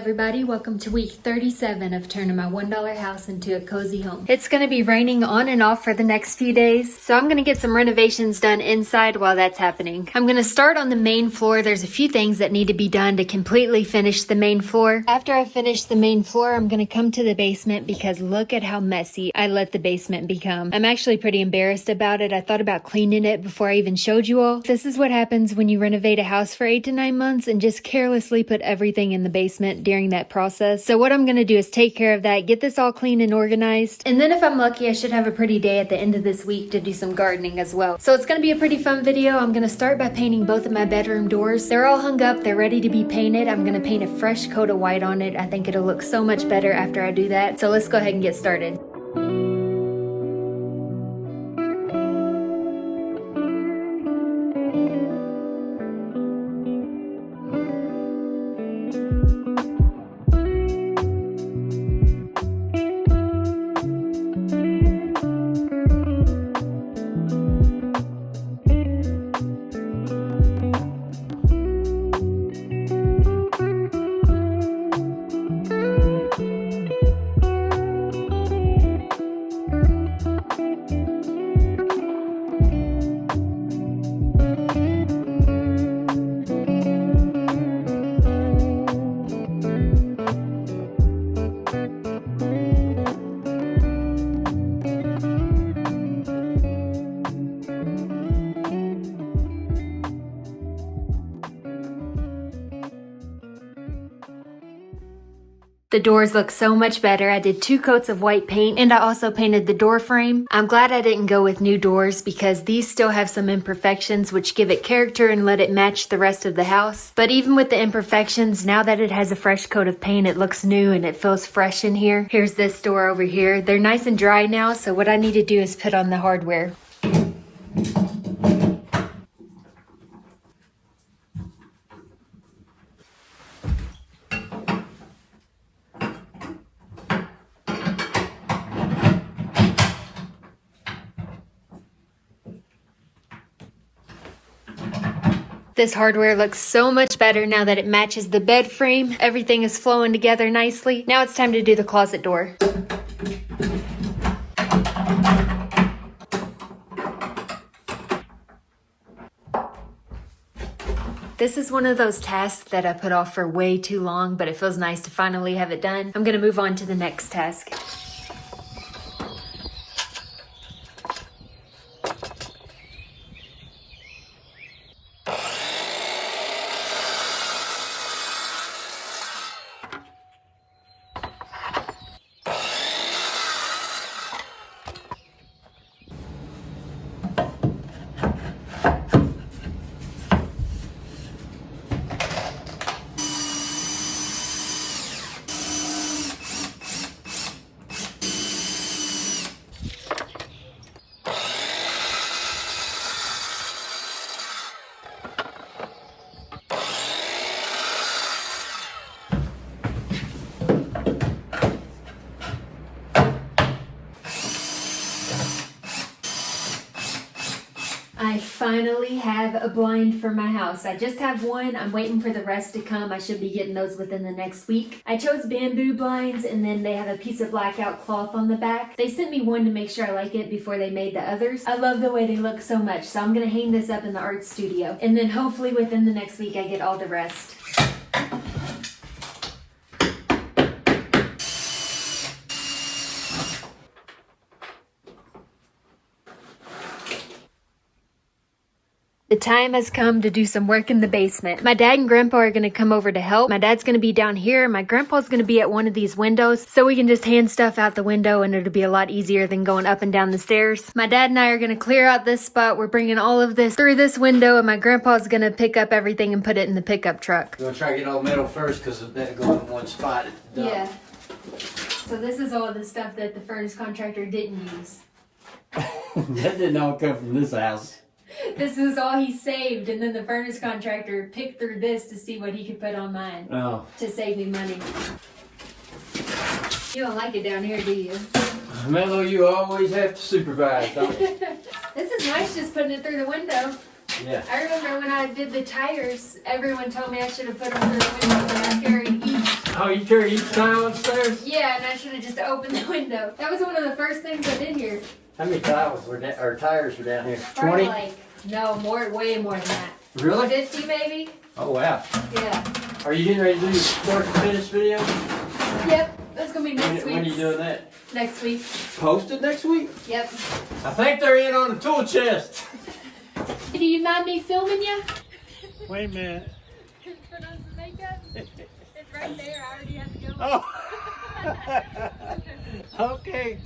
everybody, welcome to week 37 of turning my $1 house into a cozy home. It's going to be raining on and off for the next few days, so I'm going to get some renovations done inside while that's happening. I'm going to start on the main floor. There's a few things that need to be done to completely finish the main floor. After I finish the main floor, I'm going to come to the basement because look at how messy I let the basement become. I'm actually pretty embarrassed about it. I thought about cleaning it before I even showed you all. This is what happens when you renovate a house for 8 to 9 months and just carelessly put everything in the basement during that process. So what I'm going to do is take care of that, get this all clean and organized, and then if I'm lucky, I should have a pretty day at the end of this week to do some gardening as well. So it's going to be a pretty fun video. I'm going to start by painting both of my bedroom doors. They're all hung up, they're ready to be painted. I'm going to paint a fresh coat of white on it. I think it'll look so much better after I do that. So let's go ahead and get started. The doors look so much better. I did 2 coats of white paint and I also painted the door frame. I'm glad I didn't go with new doors because these still have some imperfections which give it character and let it match the rest of the house. But even with the imperfections, now that it has a fresh coat of paint, it looks new and it feels fresh in here. Here's this door over here. They're nice and dry now, so what I need to do is put on the hardware. This hardware looks so much better now that it matches the bed frame. Everything is flowing together nicely. Now it's time to do the closet door. This is one of those tasks that I put off for way too long, but it feels nice to finally have it done. I'm gonna move on to the next task. I finally have a blind for my house. I just have one. I'm waiting for the rest to come. I should be getting those within the next week. I chose bamboo blinds and then they have a piece of blackout cloth on the back. They sent me one to make sure I like it before they made the others. I love the way they look so much, so I'm gonna hang this up in the art studio. And then hopefully within the next week I get all the rest. The time has come to do some work in the basement. My dad and grandpa are going to come over to help. My dad's going to be down here. My grandpa's going to be at one of these windows so we can just hand stuff out the window and it'll be a lot easier than going up and down the stairs. My dad and I are going to clear out this spot. We're bringing all of this through this window and my grandpa's going to pick up everything and put it in the pickup truck. You want to try to get all metal first because that goes in one spot at the dump. Yeah. So this is all the stuff that the furnace contractor didn't use. That didn't all come from this house. This was all he saved, and then the furnace contractor picked through this to see what he could put on mine. Oh. To save me money. You don't like it down here, do you? Mello, you always have to supervise, don't you? This is nice just putting it through the window. Yeah. I remember when I did the tires, everyone told me I should have put them through the window, but I carried each Oh, you carry each tile upstairs? Yeah, and I should have just opened the window. That was one of the first things I did here. How many tiles were down, or tires were down here? Probably 20? like, no, way more than that. Really? 50 maybe? Oh, wow. Yeah. Are you getting ready to do your start to finish video? Yep, that's gonna be next week. When are you doing that? Next week. Posted next week? Yep. I think they're in on the tool chest. Do you mind me filming you? Wait a minute. Put on some makeup? It's right there. I already have to go. Oh. Okay.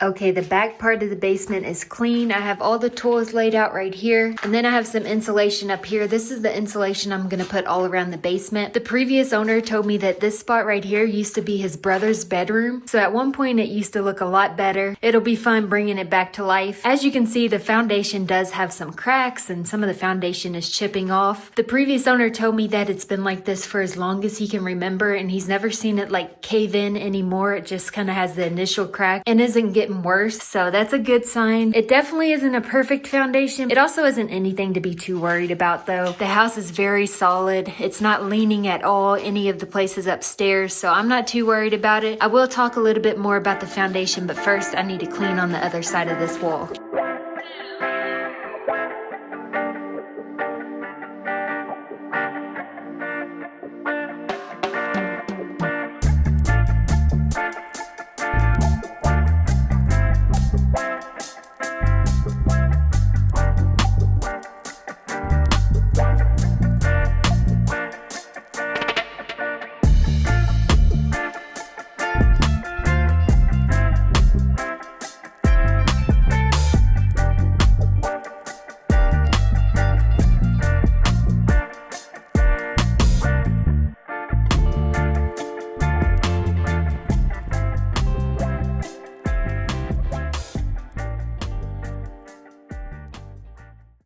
Okay, the back part of the basement is clean. I have all the tools laid out right here. And then I have some insulation up here. This is the insulation I'm gonna put all around the basement. The previous owner told me that this spot right here used to be his brother's bedroom. So at one point it used to look a lot better. It'll be fun bringing it back to life. As you can see, the foundation does have some cracks and some of the foundation is chipping off. The previous owner told me that it's been like this for as long as he can remember and he's never seen it like cave in anymore. It just kind of has the initial crack and isn't getting worse, so that's a good sign. It definitely isn't a perfect foundation. It also isn't anything to be too worried about though. The house is very solid. It's not leaning at all any of the places upstairs, so I'm not too worried about it. I will talk a little bit more about the foundation, but first I need to clean on the other side of this wall.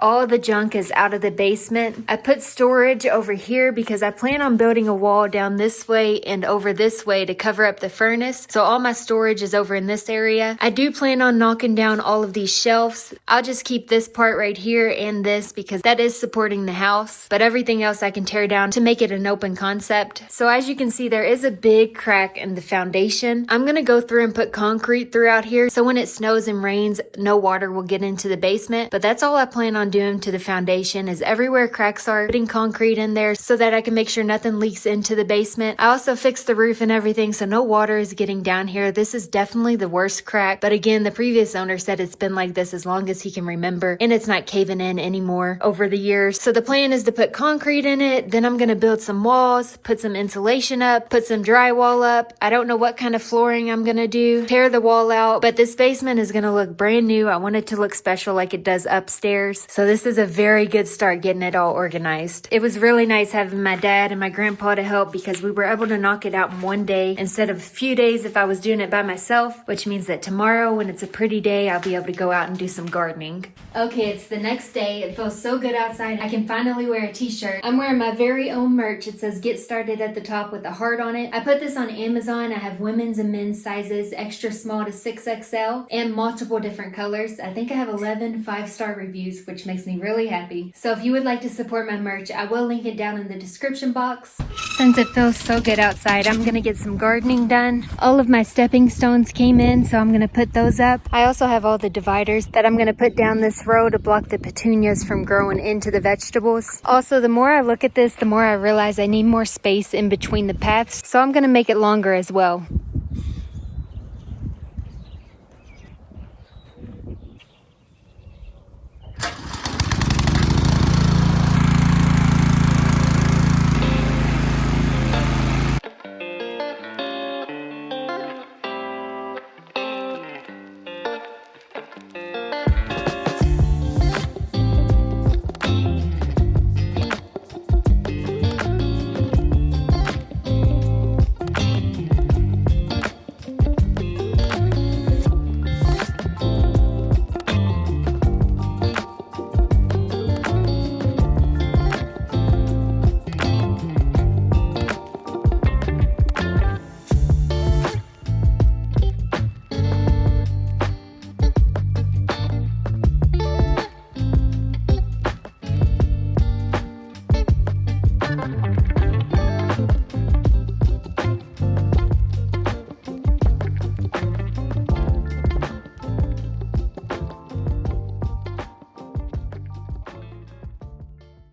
All the junk is out of the basement. I put storage over here because I plan on building a wall down this way and over this way to cover up the furnace. So all my storage is over in this area. I do plan on knocking down all of these shelves. I'll just keep this part right here and this because that is supporting the house. But everything else I can tear down to make it an open concept. So as you can see, there is a big crack in the foundation. I'm gonna go through and put concrete throughout here. So when it snows and rains, no water will get into the basement. But that's all I plan on doing to the foundation is everywhere cracks are, putting concrete in there so that I can make sure nothing leaks into the basement. I also fixed the roof and everything so no water is getting down here. This is definitely the worst crack, but again, the previous owner said it's been like this as long as he can remember and it's not caving in anymore over the years. So the plan is to put concrete in it, then I'm gonna build some walls, put some insulation up, put some drywall up. I don't know what kind of flooring I'm gonna do, tear the wall out, but this basement is gonna look brand new. I want it to look special like it does upstairs. So this is a very good start getting it all organized. It was really nice having my dad and my grandpa to help because we were able to knock it out in one day instead of a few days if I was doing it by myself, which means that tomorrow when it's a pretty day, I'll be able to go out and do some gardening. Okay, it's the next day. It feels so good outside. I can finally wear a t-shirt. I'm wearing my very own merch. It says get started at the top with a heart on it. I put this on Amazon. I have women's and men's sizes, extra small to 6XL, and multiple different colors. I think I have 11 5-star reviews, which makes me really happy. So if you would like to support my merch, I will link it down in the description box. Since it feels so good outside, I'm gonna get some gardening done. All of my stepping stones came in, so I'm gonna put those up. I also have all the dividers that I'm gonna put down this row to block the petunias from growing into the vegetables. Also, the more I look at this, the more I realize I need more space in between the paths, so I'm gonna make it longer as well.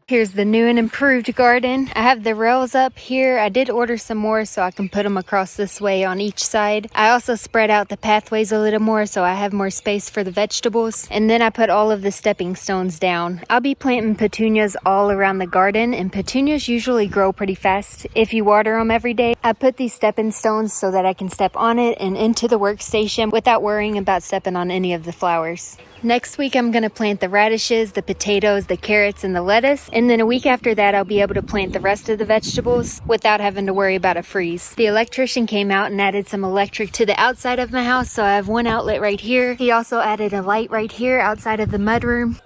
Here's the new and improved garden. I have the rails up here. I did order some more so I can put them across this way on each side. I also spread out the pathways a little more so I have more space for the vegetables. And then I put all of the stepping stones down. I'll be planting petunias all around the garden, and petunias usually grow pretty fast if you water them every day. I put these stepping stones so that I can step on it and into the workstation without worrying about stepping on any of the flowers. Next week, I'm going to plant the radishes, the potatoes, the carrots, and the lettuce. And then a week after that, I'll be able to plant the rest of the vegetables without having to worry about a freeze. The electrician came out and added some electric to the outside of my house, so I have one outlet right here. He also added a light right here outside of the mudroom.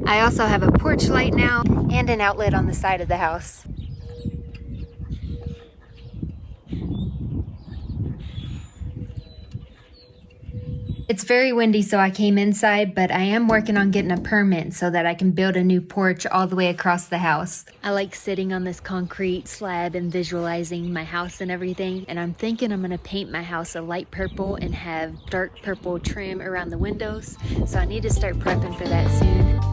I also have a porch light now and an outlet on the side of the house. It's very windy, so I came inside, but I am working on getting a permit so that I can build a new porch all the way across the house. I like sitting on this concrete slab and visualizing my house and everything, and I'm thinking I'm gonna paint my house a light purple and have dark purple trim around the windows, so I need to start prepping for that soon.